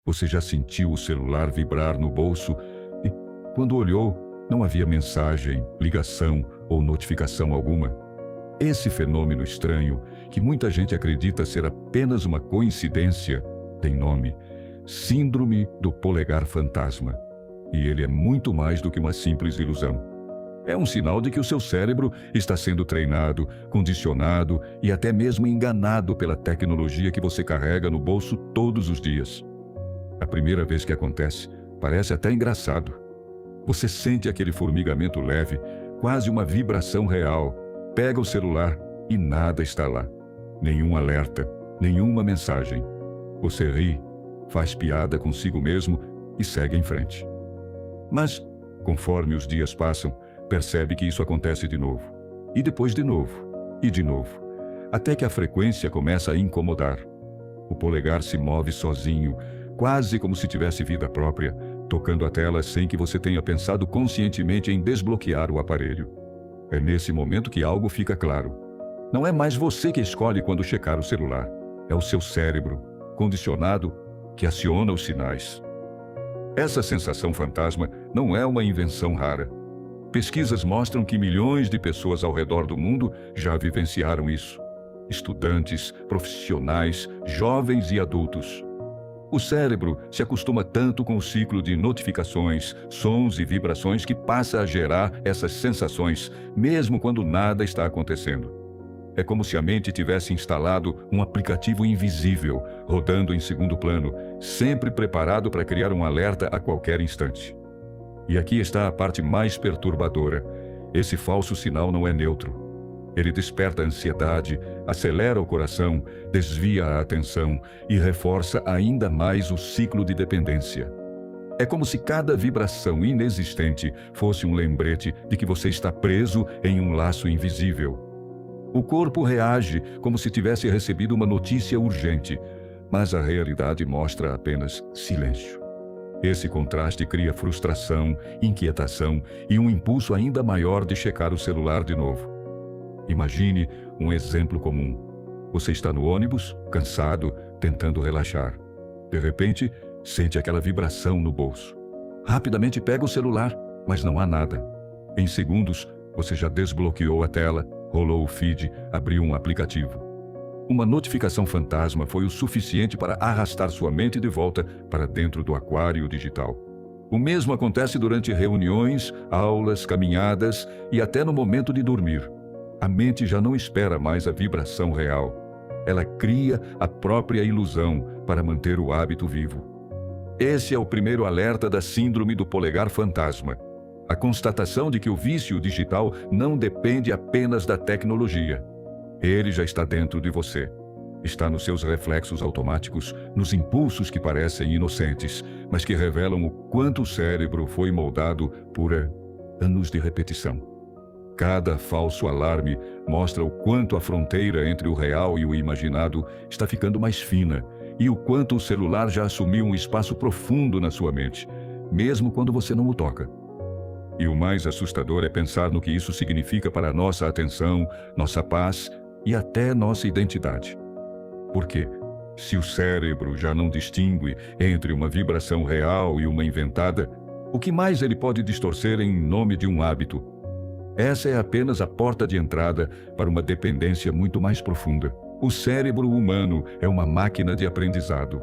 Você já sentiu o celular vibrar no bolso e, quando olhou, não havia mensagem, ligação ou notificação alguma? Esse fenômeno estranho, que muita gente acredita ser apenas uma coincidência, tem nome: Síndrome do Polegar Fantasma. E ele é muito mais do que uma simples ilusão. É um sinal de que o seu cérebro está sendo treinado, condicionado e até mesmo enganado pela tecnologia que você carrega no bolso todos os dias. A primeira vez que acontece, parece até engraçado. Você sente aquele formigamento leve, quase uma vibração real. Pega o celular e nada está lá. Nenhum alerta, nenhuma mensagem. Você ri, faz piada consigo mesmo e segue em frente. Mas, conforme os dias passam, percebe que isso acontece de novo. E depois de novo. E de novo. Até que a frequência começa a incomodar. O polegar se move sozinho, quase como se tivesse vida própria, tocando a tela sem que você tenha pensado conscientemente em desbloquear o aparelho. É nesse momento que algo fica claro. Não é mais você que escolhe quando checar o celular. É o seu cérebro, condicionado, que aciona os sinais. Essa sensação fantasma não é uma invenção rara. Pesquisas mostram que milhões de pessoas ao redor do mundo já vivenciaram isso. Estudantes, profissionais, jovens e adultos. O cérebro se acostuma tanto com o ciclo de notificações, sons e vibrações que passa a gerar essas sensações, mesmo quando nada está acontecendo. É como se a mente tivesse instalado um aplicativo invisível, rodando em segundo plano, sempre preparado para criar um alerta a qualquer instante. E aqui está a parte mais perturbadora. Esse falso sinal não é neutro. Ele desperta a ansiedade, acelera o coração, desvia a atenção e reforça ainda mais o ciclo de dependência. É como se cada vibração inexistente fosse um lembrete de que você está preso em um laço invisível. O corpo reage como se tivesse recebido uma notícia urgente, mas a realidade mostra apenas silêncio. Esse contraste cria frustração, inquietação e um impulso ainda maior de checar o celular de novo. Imagine um exemplo comum. Você está no ônibus, cansado, tentando relaxar. De repente, sente aquela vibração no bolso. Rapidamente pega o celular, mas não há nada. Em segundos, você já desbloqueou a tela, rolou o feed, abriu um aplicativo. Uma notificação fantasma foi o suficiente para arrastar sua mente de volta para dentro do aquário digital. O mesmo acontece durante reuniões, aulas, caminhadas e até no momento de dormir. A mente já não espera mais a vibração real. Ela cria a própria ilusão para manter o hábito vivo. Esse é o primeiro alerta da síndrome do polegar fantasma. A constatação de que o vício digital não depende apenas da tecnologia. Ele já está dentro de você. Está nos seus reflexos automáticos, nos impulsos que parecem inocentes, mas que revelam o quanto o cérebro foi moldado por anos de repetição. Cada falso alarme mostra o quanto a fronteira entre o real e o imaginado está ficando mais fina e o quanto o celular já assumiu um espaço profundo na sua mente, mesmo quando você não o toca. E o mais assustador é pensar no que isso significa para nossa atenção, nossa paz e até nossa identidade. Porque, se o cérebro já não distingue entre uma vibração real e uma inventada, o que mais ele pode distorcer em nome de um hábito? Essa é apenas a porta de entrada para uma dependência muito mais profunda. O cérebro humano é uma máquina de aprendizado.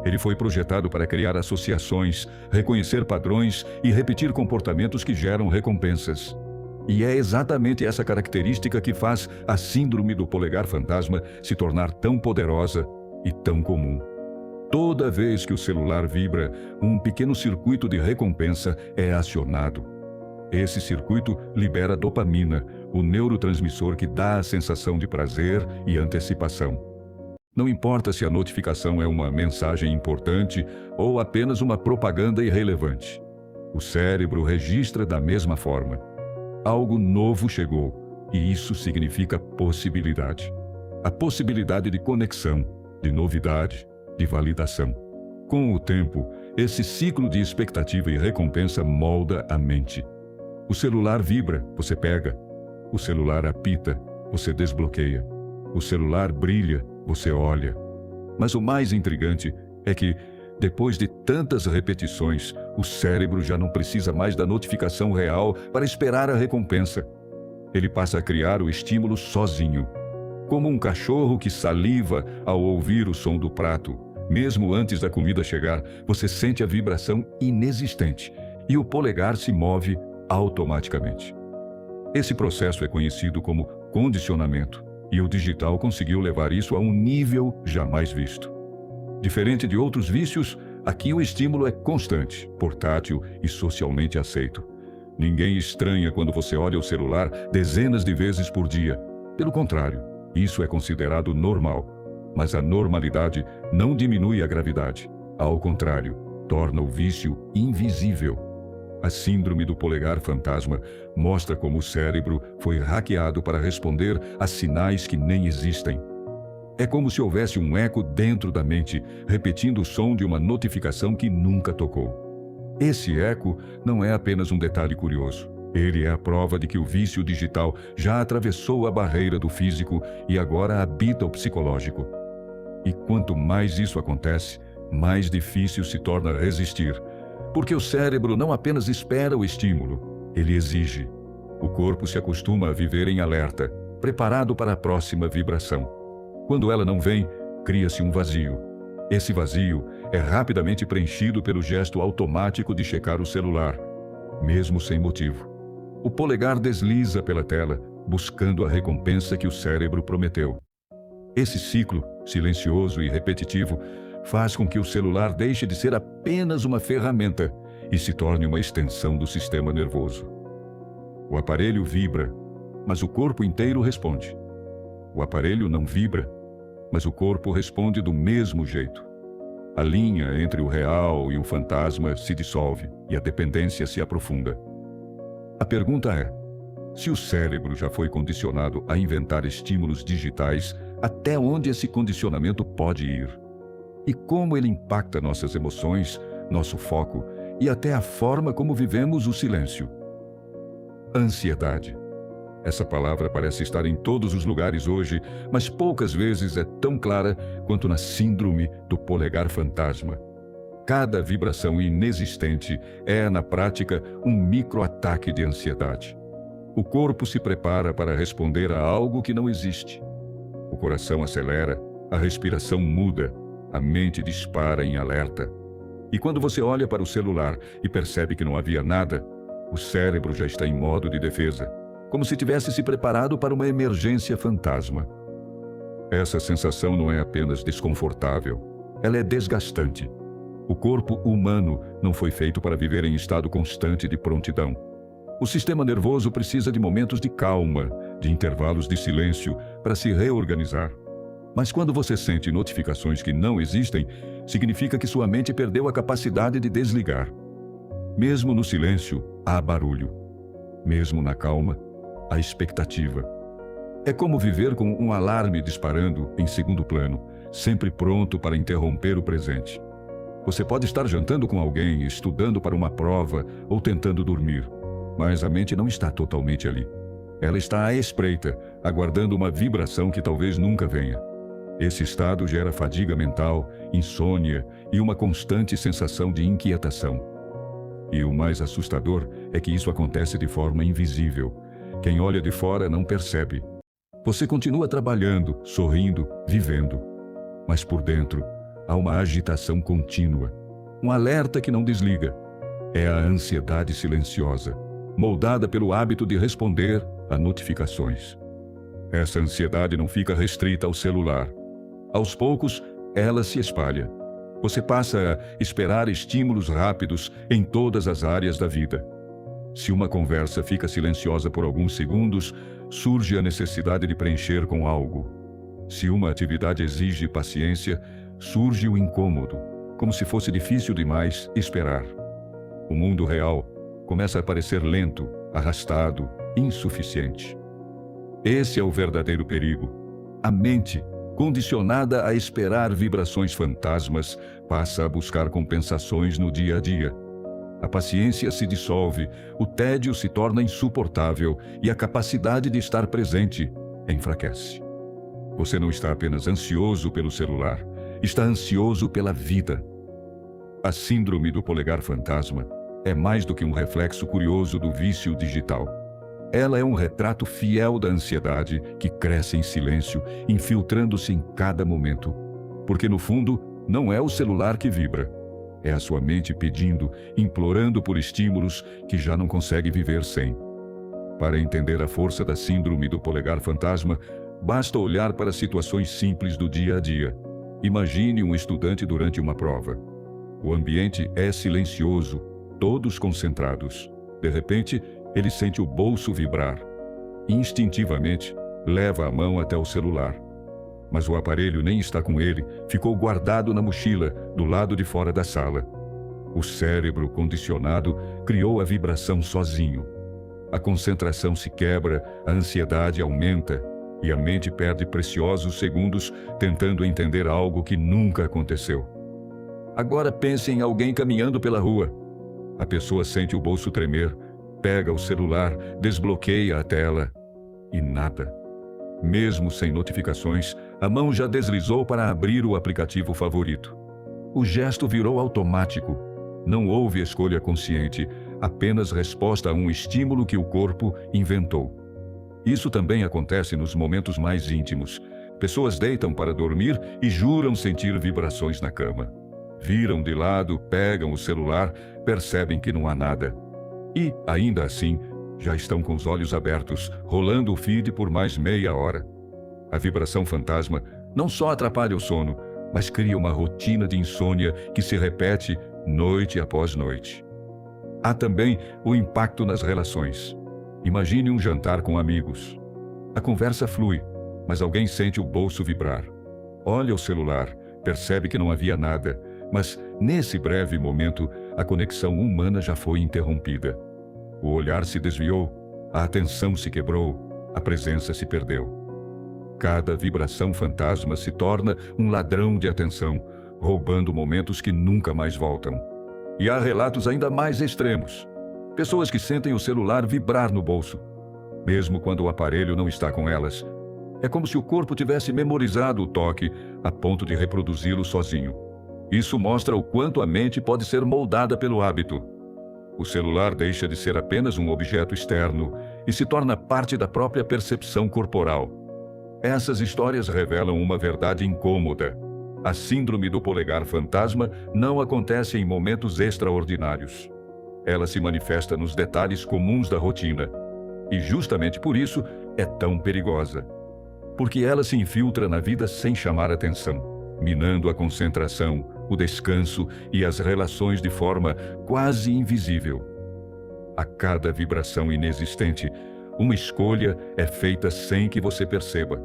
Ele foi projetado para criar associações, reconhecer padrões e repetir comportamentos que geram recompensas. E é exatamente essa característica que faz a síndrome do polegar fantasma se tornar tão poderosa e tão comum. Toda vez que o celular vibra, um pequeno circuito de recompensa é acionado. Esse circuito libera dopamina, o neurotransmissor que dá a sensação de prazer e antecipação. Não importa se a notificação é uma mensagem importante ou apenas uma propaganda irrelevante. O cérebro registra da mesma forma. Algo novo chegou, e isso significa possibilidade. A possibilidade de conexão, de novidade, de validação. Com o tempo, esse ciclo de expectativa e recompensa molda a mente. O celular vibra, você pega. O celular apita, você desbloqueia. O celular brilha, você olha. Mas o mais intrigante é que, Depois de tantas repetições, o cérebro já não precisa mais da notificação real para esperar a recompensa. Ele passa a criar o estímulo sozinho. Como um cachorro que saliva ao ouvir o som do prato. Mesmo antes da comida chegar, você sente a vibração inexistente e o polegar se move automaticamente. Esse processo é conhecido como condicionamento, e o digital conseguiu levar isso a um nível jamais visto. Diferente de outros vícios, aqui o estímulo é constante, portátil e socialmente aceito. Ninguém estranha quando você olha o celular dezenas de vezes por dia. Pelo contrário, isso é considerado normal. Mas a normalidade não diminui a gravidade. Ao contrário, torna o vício invisível. A síndrome do polegar fantasma mostra como o cérebro foi hackeado para responder a sinais que nem existem. É como se houvesse um eco dentro da mente, repetindo o som de uma notificação que nunca tocou. Esse eco não é apenas um detalhe curioso. Ele é a prova de que o vício digital já atravessou a barreira do físico e agora habita o psicológico. E quanto mais isso acontece, mais difícil se torna resistir. Porque o cérebro não apenas espera o estímulo, ele exige. O corpo se acostuma a viver em alerta, preparado para a próxima vibração. Quando ela não vem, cria-se um vazio. Esse vazio é rapidamente preenchido pelo gesto automático de checar o celular, mesmo sem motivo. O polegar desliza pela tela, buscando a recompensa que o cérebro prometeu. Esse ciclo, silencioso e repetitivo, faz com que o celular deixe de ser apenas uma ferramenta e se torne uma extensão do sistema nervoso. O aparelho vibra, mas o corpo inteiro responde. O aparelho não vibra, mas o corpo responde do mesmo jeito. A linha entre o real e o fantasma se dissolve e a dependência se aprofunda. A pergunta é: se o cérebro já foi condicionado a inventar estímulos digitais, até onde esse condicionamento pode ir? E como ele impacta nossas emoções, nosso foco e até a forma como vivemos o silêncio? Ansiedade. Essa palavra parece estar em todos os lugares hoje, mas poucas vezes é tão clara quanto na síndrome do polegar fantasma. Cada vibração inexistente é, na prática, um microataque de ansiedade. O corpo se prepara para responder a algo que não existe. O coração acelera, a respiração muda, a mente dispara em alerta. E quando você olha para o celular e percebe que não havia nada, o cérebro já está em modo de defesa, como se tivesse se preparado para uma emergência fantasma. Essa sensação não é apenas desconfortável, ela é desgastante. O corpo humano não foi feito para viver em estado constante de prontidão. O sistema nervoso precisa de momentos de calma, de intervalos de silêncio para se reorganizar. Mas quando você sente notificações que não existem, significa que sua mente perdeu a capacidade de desligar. Mesmo no silêncio, há barulho. Mesmo na calma, há expectativa. É como viver com um alarme disparando em segundo plano, sempre pronto para interromper o presente. Você pode estar jantando com alguém, estudando para uma prova ou tentando dormir, mas a mente não está totalmente ali. Ela está à espreita, aguardando uma vibração que talvez nunca venha. Esse estado gera fadiga mental, insônia e uma constante sensação de inquietação. E o mais assustador é que isso acontece de forma invisível. Quem olha de fora não percebe. Você continua trabalhando, sorrindo, vivendo. Mas por dentro, há uma agitação contínua, um alerta que não desliga. É a ansiedade silenciosa, moldada pelo hábito de responder a notificações. Essa ansiedade não fica restrita ao celular. Aos poucos, ela se espalha. Você passa a esperar estímulos rápidos em todas as áreas da vida. Se uma conversa fica silenciosa por alguns segundos, surge a necessidade de preencher com algo. Se uma atividade exige paciência, surge o incômodo, como se fosse difícil demais esperar. O mundo real começa a parecer lento, arrastado, insuficiente. Esse é o verdadeiro perigo. A mente, condicionada a esperar vibrações fantasmas, passa a buscar compensações no dia a dia. A paciência se dissolve, o tédio se torna insuportável e a capacidade de estar presente enfraquece. Você não está apenas ansioso pelo celular, está ansioso pela vida. A síndrome do polegar fantasma é mais do que um reflexo curioso do vício digital. Ela é um retrato fiel da ansiedade que cresce em silêncio, infiltrando-se em cada momento. Porque, no fundo, não é o celular que vibra. É a sua mente pedindo, implorando por estímulos que já não consegue viver sem. Para entender a força da síndrome do polegar fantasma, basta olhar para situações simples do dia a dia. Imagine um estudante durante uma prova. O ambiente é silencioso, todos concentrados. De repente, ele sente o bolso vibrar. Instintivamente, leva a mão até o celular. Mas o aparelho nem está com ele, ficou guardado na mochila, do lado de fora da sala. O cérebro condicionado criou a vibração sozinho. A concentração se quebra, a ansiedade aumenta e a mente perde preciosos segundos tentando entender algo que nunca aconteceu. Agora pense em alguém caminhando pela rua. A pessoa sente o bolso tremer, pega o celular, desbloqueia a tela e nada. Mesmo sem notificações, a mão já deslizou para abrir o aplicativo favorito. O gesto virou automático. Não houve escolha consciente, apenas resposta a um estímulo que o corpo inventou. Isso também acontece nos momentos mais íntimos. Pessoas deitam para dormir e juram sentir vibrações na cama. Viram de lado, pegam o celular, percebem que não há nada. E, ainda assim, já estão com os olhos abertos, rolando o feed por mais meia hora. A vibração fantasma não só atrapalha o sono, mas cria uma rotina de insônia que se repete noite após noite. Há também o impacto nas relações. Imagine um jantar com amigos. A conversa flui, mas alguém sente o bolso vibrar. Olha o celular, percebe que não havia nada, mas nesse breve momento a conexão humana já foi interrompida. O olhar se desviou, a atenção se quebrou, a presença se perdeu. Cada vibração fantasma se torna um ladrão de atenção, roubando momentos que nunca mais voltam. E há relatos ainda mais extremos. Pessoas que sentem o celular vibrar no bolso, mesmo quando o aparelho não está com elas. É como se o corpo tivesse memorizado o toque a ponto de reproduzi-lo sozinho. Isso mostra o quanto a mente pode ser moldada pelo hábito. O celular deixa de ser apenas um objeto externo e se torna parte da própria percepção corporal. Essas histórias revelam uma verdade incômoda. A síndrome do polegar fantasma não acontece em momentos extraordinários. Ela se manifesta nos detalhes comuns da rotina. E justamente por isso é tão perigosa. Porque ela se infiltra na vida sem chamar atenção, minando a concentração, o descanso e as relações de forma quase invisível. A cada vibração inexistente, uma escolha é feita sem que você perceba.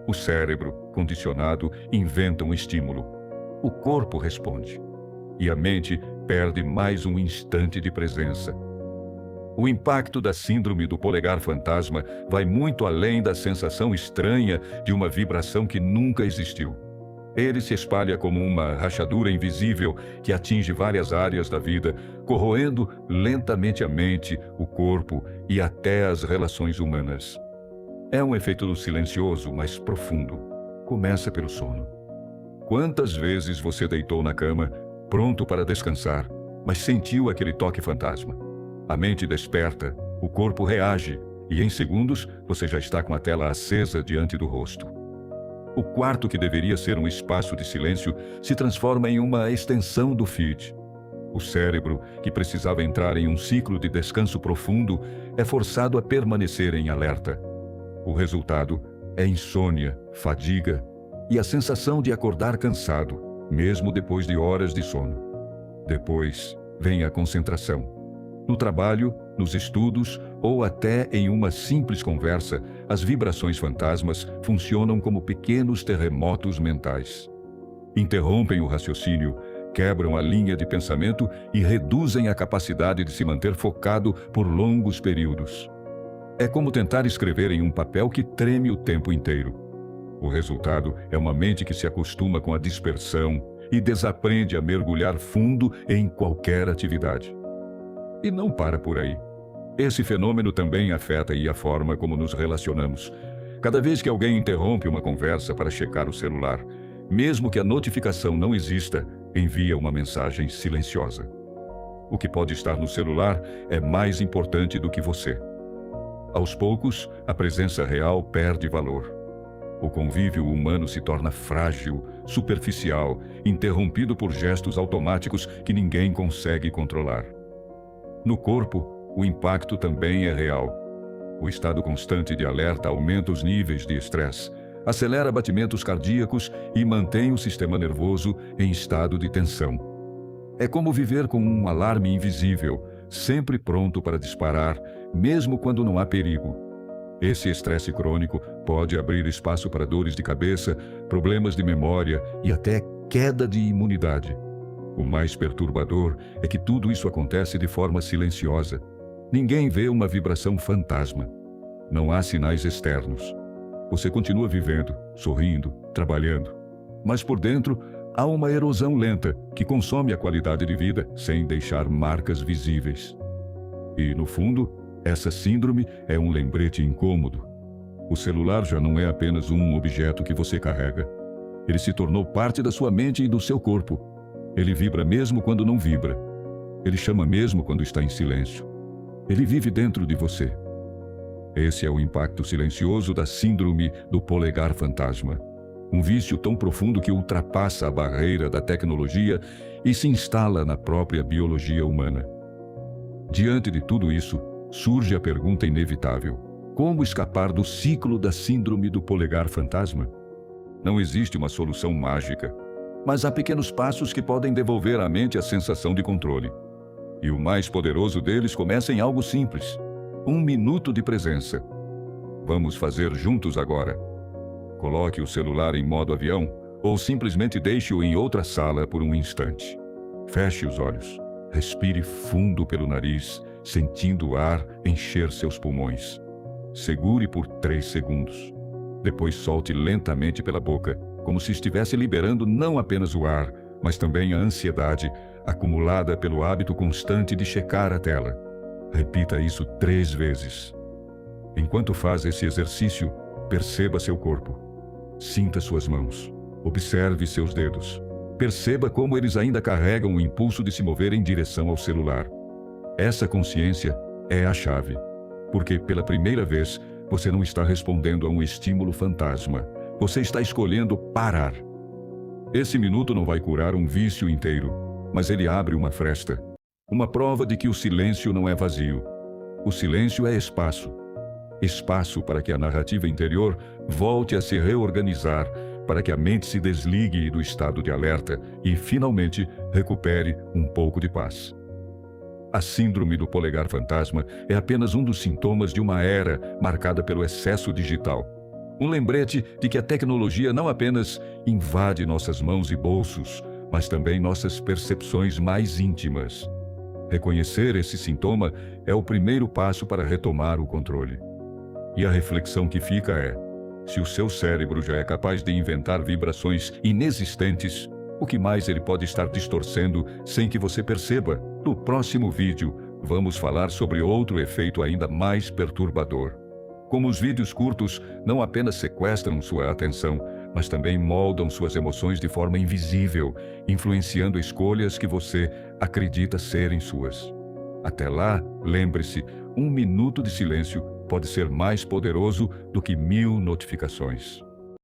O cérebro, condicionado, inventa um estímulo. O corpo responde. E a mente perde mais um instante de presença. O impacto da síndrome do polegar fantasma vai muito além da sensação estranha de uma vibração que nunca existiu. Ele se espalha como uma rachadura invisível que atinge várias áreas da vida, corroendo lentamente a mente, o corpo e até as relações humanas. É um efeito silencioso, mas profundo. Começa pelo sono. Quantas vezes você deitou na cama, pronto para descansar, mas sentiu aquele toque fantasma? A mente desperta, o corpo reage, e em segundos você já está com a tela acesa diante do rosto. O quarto, que deveria ser um espaço de silêncio, se transforma em uma extensão do feed. O cérebro, que precisava entrar em um ciclo de descanso profundo, é forçado a permanecer em alerta. O resultado é insônia, fadiga e a sensação de acordar cansado, mesmo depois de horas de sono. Depois vem a concentração. No trabalho, nos estudos ou até em uma simples conversa, as vibrações fantasmas funcionam como pequenos terremotos mentais. Interrompem o raciocínio, quebram a linha de pensamento e reduzem a capacidade de se manter focado por longos períodos. É como tentar escrever em um papel que treme o tempo inteiro. O resultado é uma mente que se acostuma com a dispersão e desaprende a mergulhar fundo em qualquer atividade. E não para por aí. Esse fenômeno também afeta a forma como nos relacionamos. Cada vez que alguém interrompe uma conversa para checar o celular, mesmo que a notificação não exista, envia uma mensagem silenciosa. O que pode estar no celular é mais importante do que você. Aos poucos, a presença real perde valor. O convívio humano se torna frágil, superficial, interrompido por gestos automáticos que ninguém consegue controlar. No corpo, o impacto também é real. O estado constante de alerta aumenta os níveis de estresse, acelera batimentos cardíacos e mantém o sistema nervoso em estado de tensão. É como viver com um alarme invisível, sempre pronto para disparar, mesmo quando não há perigo. Esse estresse crônico pode abrir espaço para dores de cabeça, problemas de memória e até queda de imunidade. O mais perturbador é que tudo isso acontece de forma silenciosa. Ninguém vê uma vibração fantasma. Não há sinais externos. Você continua vivendo, sorrindo, trabalhando. Mas por dentro, há uma erosão lenta que consome a qualidade de vida sem deixar marcas visíveis. E, no fundo, essa síndrome é um lembrete incômodo. O celular já não é apenas um objeto que você carrega. Ele se tornou parte da sua mente e do seu corpo. Ele vibra mesmo quando não vibra. Ele chama mesmo quando está em silêncio. Ele vive dentro de você. Esse é o impacto silencioso da síndrome do polegar fantasma. Um vício tão profundo que ultrapassa a barreira da tecnologia e se instala na própria biologia humana. Diante de tudo isso, surge a pergunta inevitável: como escapar do ciclo da síndrome do polegar fantasma? Não existe uma solução mágica, mas há pequenos passos que podem devolver à mente a sensação de controle. E o mais poderoso deles começa em algo simples: 1 minuto de presença. Vamos fazer juntos agora. Coloque o celular em modo avião ou simplesmente deixe-o em outra sala por um instante. Feche os olhos. Respire fundo pelo nariz, sentindo o ar encher seus pulmões. Segure por 3 segundos. Depois solte lentamente pela boca, como se estivesse liberando não apenas o ar, mas também a ansiedade acumulada pelo hábito constante de checar a tela. Repita isso 3 vezes. Enquanto faz esse exercício, perceba seu corpo. Sinta suas mãos. Observe seus dedos. Perceba como eles ainda carregam o impulso de se mover em direção ao celular. Essa consciência é a chave, porque pela primeira vez você não está respondendo a um estímulo fantasma. Você está escolhendo parar. Esse minuto não vai curar um vício inteiro, mas ele abre uma fresta. Uma prova de que o silêncio não é vazio. O silêncio é espaço. Espaço para que a narrativa interior volte a se reorganizar, para que a mente se desligue do estado de alerta e, finalmente, recupere um pouco de paz. A síndrome do polegar fantasma é apenas um dos sintomas de uma era marcada pelo excesso digital. Um lembrete de que a tecnologia não apenas invade nossas mãos e bolsos, mas também nossas percepções mais íntimas. Reconhecer esse sintoma é o primeiro passo para retomar o controle. E a reflexão que fica é: se o seu cérebro já é capaz de inventar vibrações inexistentes, o que mais ele pode estar distorcendo sem que você perceba? No próximo vídeo, vamos falar sobre outro efeito ainda mais perturbador. Como os vídeos curtos não apenas sequestram sua atenção, mas também moldam suas emoções de forma invisível, influenciando escolhas que você acredita serem suas. Até lá, lembre-se, 1 minuto de silêncio pode ser mais poderoso do que 1000 notificações.